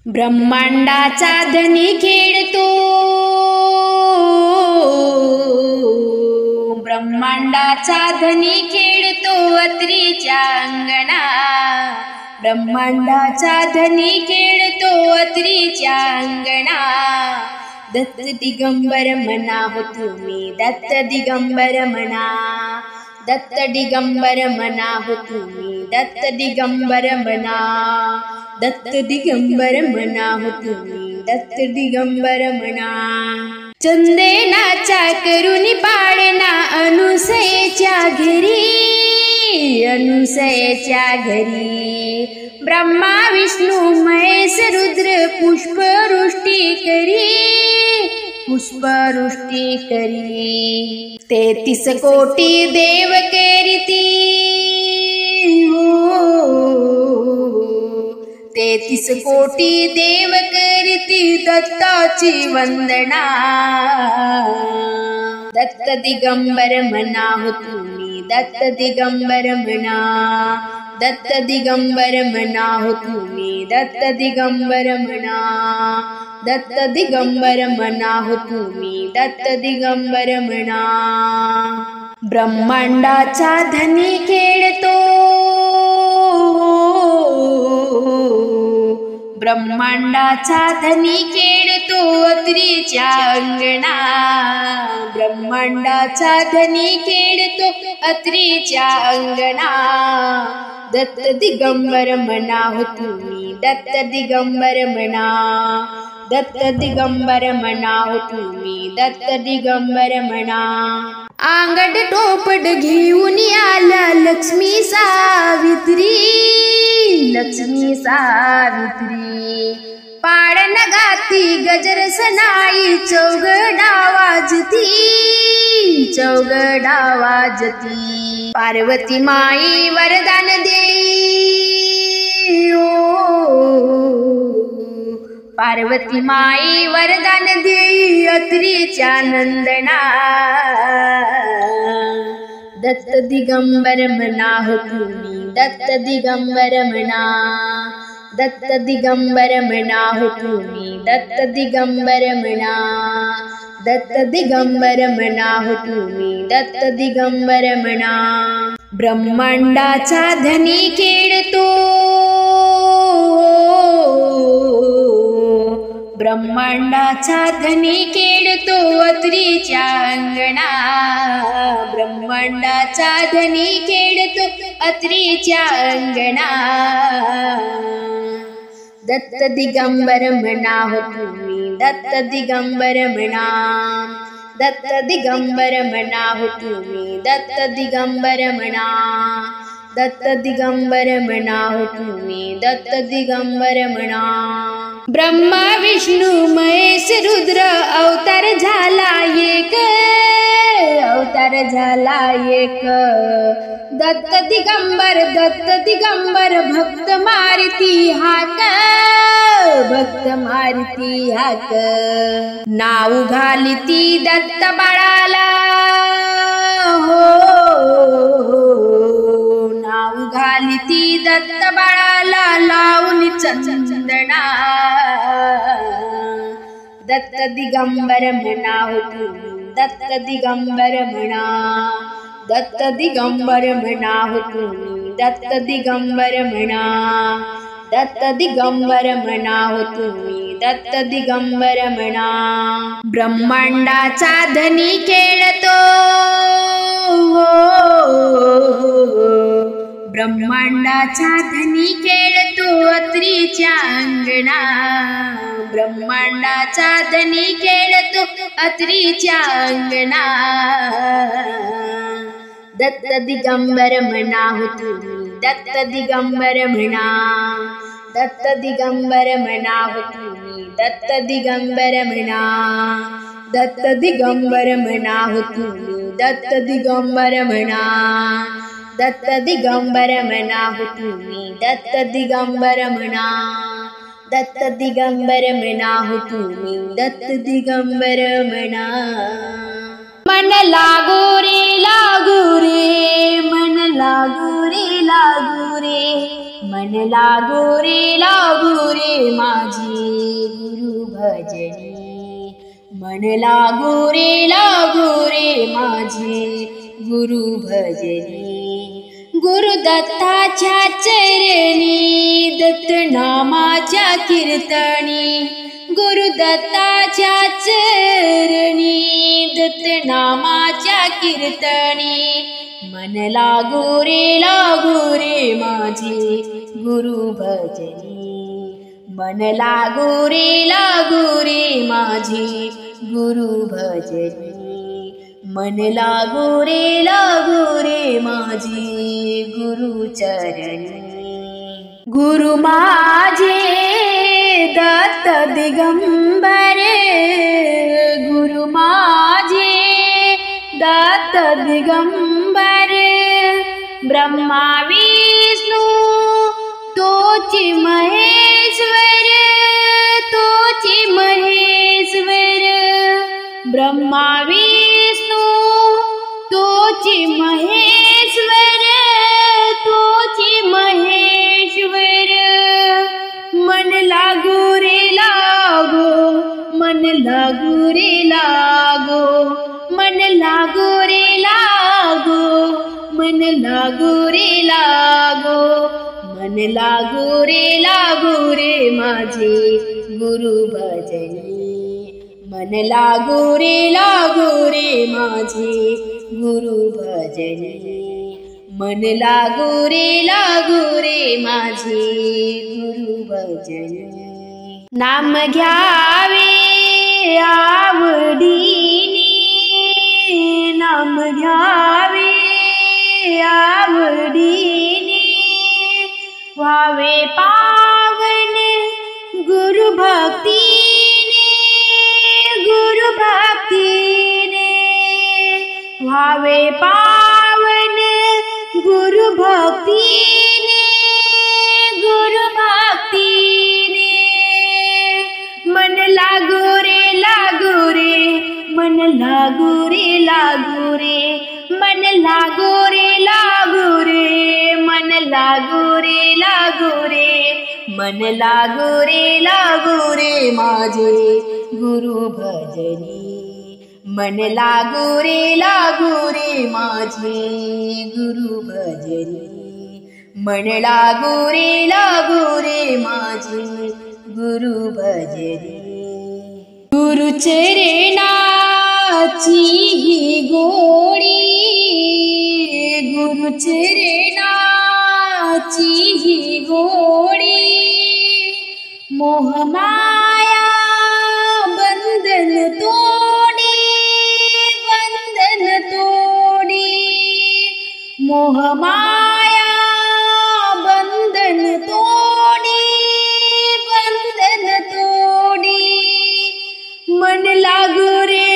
ब्रह्मांडाचा धनी खेळतो, ब्रह्मांडाचा धनी खेळतो अत्रीच्या अंगणा, ब्रह्मांडाचा धनी खेळतो अत्रीच्या अंगणा। दत्त दिगंबर म्हणा हो तुम्ही, दत्त दिगंबर म्हणा, दत्त दिगंबर म्हणा हो तुम्ही, दत्त दिगंबर म्हणा, दत्त दिगंबर म्हणा हो तुम्ही, दत्त दिगंबर म्हणा। चंदनाचा करुणी पाळणा अनुसयेच्या घरी, अनुसयेच्या घरी, ब्रह्मा विष्णू महेश रुद्र पुष्पवृष्टी करी, पुष्पवृष्टी करी। 33 कोटी देव करीती हो, 33 कोटी देव करीती दत्ताची वंदना। दत्त दिगंबर म्हणा हो तुम्ही, दत्त दिगंबर म्हणा, दत्त दिगंबर म्हणा हो तुम्ही, दत्त दिगंबर म्हणा, दत्त दिगंबर म्हणा हो तुम्ही, दत्त दिगंबर म्हणा। ब्रह्मांडाचा धनी खेळतो, ब्रह्मांडाचा धनी खेळतो अत्रीच्या अंगणा, ब्रह्मांडाचा धनी खेळतो अत्रीच्या अंगणा। दत्त दिगंबर म्हणा हो तुम्ही, दत्त दिगंबर म्हणा, दत्त दिगंबर म्हणा हो तुम्ही, दत्त दिगंबर म्हणा। आंगड टोपट घेऊन आला लक्ष्मी सावित्री, लक्ष्मी सावित्री, पाडण गाती गजर सनाई चौघडा वाजती, चौघडा वाजती। पार्वती माई वरदान देई ओ, पार्वती माई वरदान देई अत्रीच्या नंदना। दत्त दिगंबर म्हणा हो तुम्ही, दत्त दिगंबर म्हणा, दत्त दिगंबर म्हणा हो तुम्ही, दत्त दिगंबर म्हणा, दत्त दिगंबर म्हणा हो तुम्ही, दत्त दिगंबर म्हणा। ब्रह्मांडाचा धनी खेळतो, ब्रह्मांडाचा धनी खेळतो अत्रीच्या अंगणा, ब्रह्मांडाचा धनी खेळतो अत्रीच्या अंगणा। दत्त दिगंबर म्हणा हो तुम्ही, दत्त दिगंबर म्हणा, दत्त दिगंबर म्हणा हो तुम्ही, दत्त दिगंबर म्हणा, दत्त दिगंबर म्हणा हो तुम्ही, दत्त दिगंबर म्हणा। ब्रह्मा विष्णू महेश रुद्र अवतार झाला एक, अवतार झाला एक। दत्त दिगंबर, दत्त दिगंबर भक्त मारती हाक, भक्त मारती हाक। नाव घालिती दत्त बाळाला हो, नाव घालिती दत्त बाळाला लावून चंदना। दत्त दिगंबर म्हणा हो तुम्ही, दत्त दिगंबर म्हणा, दत्त दिगंबर म्हणा हो तुम्ही, दत्त दिगंबर म्हणा, दत्त दिगंबर म्हणा हो तुम्ही, दत्त दिगंबर म्हणा। ब्रह्मांडाचा धनी खेळतो ब्रह्मांडाचा धनी खेळतो अत्रीच्या अंगणा, ब्रह्मांडाचा धनी खेळतो अत्रीच्या अंगणा। दत्त दिगंबर म्हणा हो तुम्ही, दत्त दिगंबर म्हणा, दत्त दिगंबर म्हणा हो तुम्ही, दत्त दिगंबर म्हणा, दत्त दिगंबर म्हणा हो तुम्ही, दत्त दिगंबर म्हणा, दत्त दिगंबर म्हणा हो तुम्ही, दत्त दिगंबर म्हणा, दत्त दिगंबर म्हणा हो तुम्ही, दत्त दिगंबर म्हणा। मन लागू रे लागू रे, मन लागू रे लागू रे, मन लागू रे माझे गुरु भजनी मन लागू रे माझे गुरु भजनी गुरु दत्ताच्या चरणी दत्त नामाच्या कीर्तनी गुरु दत्ताच्या चरणी दत्त नामाच्या कीर्तनी मन लागू रे माझे गुरु भजनी मन लागू रे माझे गुरु भजनी मन लागू रे माझे गुरु चरणी गुरु माझे दत्त दिगंबर गुरु माझे दत्त दिगंबर ब्रह्मा विष्णु तोची महेश्वर ब्रह्मा विष्णु तोची महेश्वर मन लागू रे लागो मन लागू रे लागो मन लागू रे लागो मन लागू रे लागो मन लागू रे माझे गुरु भजनी मन लागू रे माझे गुरु भजनी मन लागू रे माझे गुरु भजनी नाम घ्यावे आवडीने नाम घ्यावे आवडीने व्हावे पावन गुरु भक्तीने व्हावे पावन गुरु भक्तीने मन लागू रे मन लागू रे मन लागू रे मन लागू रे मन लागू रे माझे गुरु भजनी मन लागू रे माझे गुरु भजनी मन लागू रे माझे गुरु भजनी गुरु चरणाची ही गोडी गुरु चरणाची ही गोडी मोहमाया बंधन तोडी मोहमाया बंधन तोडी मन लागू रे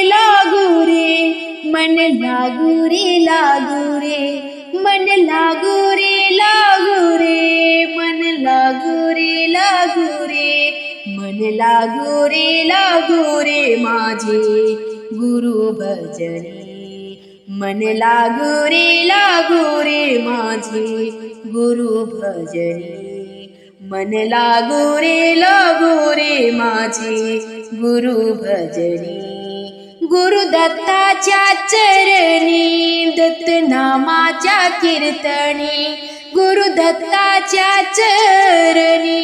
मन लागू रे मन लागू रे मन लागू रे मन लागू रे माझे गुरु भजनी मन लागू रे माझे गुरु भजनी मन लागू रे माझे गुरु भजनी गुरु दत्ताच्या चरणी दत्त नामाच्या कीर्तनी गुरु दत्ताच्या चरणी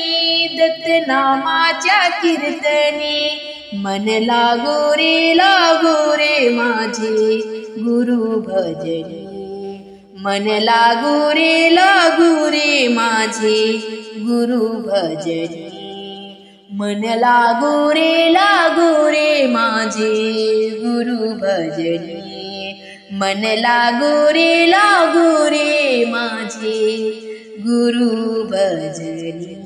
दत्त नामाच्या कीर्तनी मन लागू रे माझे गुरु भजनी मन लागू रे माझे गुरु भजनी मन लागू रे माझे गुरु भजनी मन लागू रे माझे गुरु भजनी।